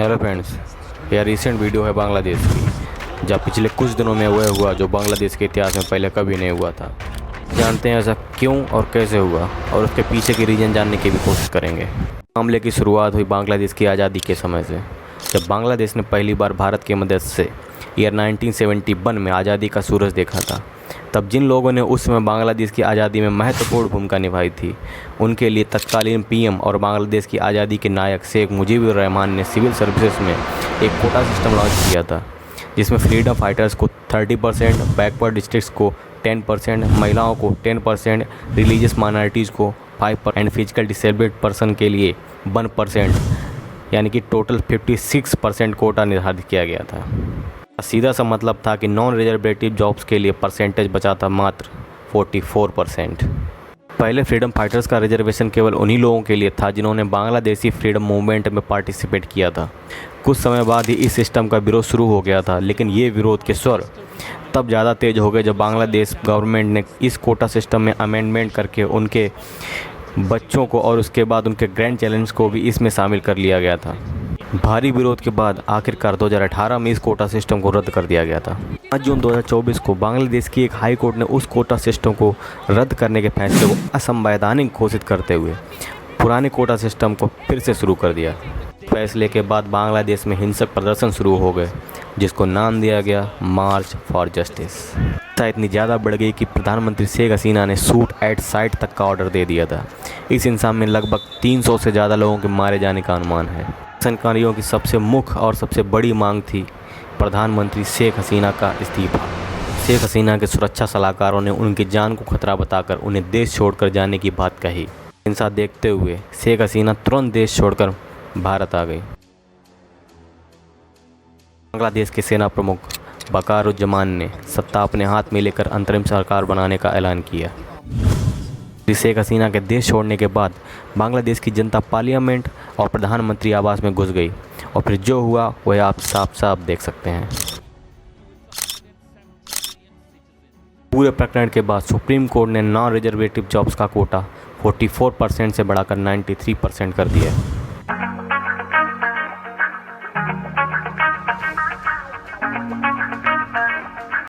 Hello friends, यह recent video है बांग्लादेश की, जब पिछले कुछ दिनों में वह हुआ जो बांग्लादेश के इतिहास में पहले कभी नहीं हुआ था। जानते हैं ऐसा क्यों और कैसे हुआ, और उसके पीछे की रीज़न जानने की भी कोशिश करेंगे। मामले की शुरुआत हुई बांग्लादेश की आज़ादी के समय से, जब बांग्लादेश ने पहली बार भारत की मदद से ईयर 1971 में आज़ादी का सूरज देखा था। तब जिन लोगों ने उस समय बांग्लादेश की आज़ादी में महत्वपूर्ण भूमिका निभाई थी, उनके लिए तत्कालीन पीएम और बांग्लादेश की आज़ादी के नायक शेख मुजीबुर रहमान ने सिविल सर्विसेज में एक कोटा सिस्टम लॉन्च किया था, जिसमें फ्रीडम फाइटर्स को 30%, बैकवर्ड डिस्ट्रिक्ट्स को 10%, महिलाओं को 10%, रिलीजियस माइनॉरिटीज़ को 5% एंड फिजिकल डिसेबल्ड पर्सन के लिए 1%, यानी कि टोटल 56% कोटा निर्धारित किया गया था। सीधा सा मतलब था कि नॉन रिजर्वेटिव जॉब्स के लिए परसेंटेज बचा था मात्र 44%। पहले फ्रीडम फाइटर्स का रिजर्वेशन केवल उन्हीं लोगों के लिए था जिन्होंने बांग्लादेशी फ्रीडम मूवमेंट में पार्टिसिपेट किया था। कुछ समय बाद ही इस सिस्टम का विरोध शुरू हो गया था, लेकिन ये विरोध के स्वर तब ज़्यादा तेज हो गए जब बांग्लादेश गवर्नमेंट ने इस कोटा सिस्टम में अमेंडमेंट करके उनके बच्चों को और उसके बाद उनके ग्रैंड चैलेंज को भी इसमें शामिल कर लिया गया था। भारी विरोध के बाद आखिरकार 2018 में इस कोटा सिस्टम को रद्द कर दिया गया था। 5 जून 2024 को बांग्लादेश की एक हाई कोर्ट ने उस कोटा सिस्टम को रद्द करने के फैसले को असंवैधानिक घोषित करते हुए पुराने कोटा सिस्टम को फिर से शुरू कर दिया। फैसले के बाद बांग्लादेश में हिंसक प्रदर्शन शुरू हो गए, जिसको नाम दिया गया मार्च फॉर जस्टिस। इतनी ज़्यादा बढ़ गई कि प्रधानमंत्री शेख हसीना ने शूट एट साइट तक का ऑर्डर दे दिया था। इस हिंसा में लगभग 300 से ज़्यादा लोगों के मारे जाने का अनुमान है। प्रदर्शनकारियों की सबसे मुख्य और सबसे बड़ी मांग थी प्रधानमंत्री शेख हसीना का इस्तीफा। शेख हसीना के सुरक्षा सलाहकारों ने उनकी जान को खतरा बताकर उन्हें देश छोड़कर जाने की बात कही। हिंसा देखते हुए शेख हसीना तुरंत देश छोड़कर भारत आ गई। बांग्लादेश के सेना प्रमुख बकारुज्जमान ने सत्ता अपने हाथ में लेकर अंतरिम सरकार बनाने का ऐलान किया। शेख हसीना के देश छोड़ने के बाद बांग्लादेश की जनता पार्लियामेंट और प्रधानमंत्री आवास में घुस गई, और फिर जो हुआ वह आप साफ साफ देख सकते हैं। पूरे प्रकरण के बाद सुप्रीम कोर्ट ने नॉन रिजर्वेटिव जॉब्स का कोटा 44% से बढ़ाकर 93% कर दिया।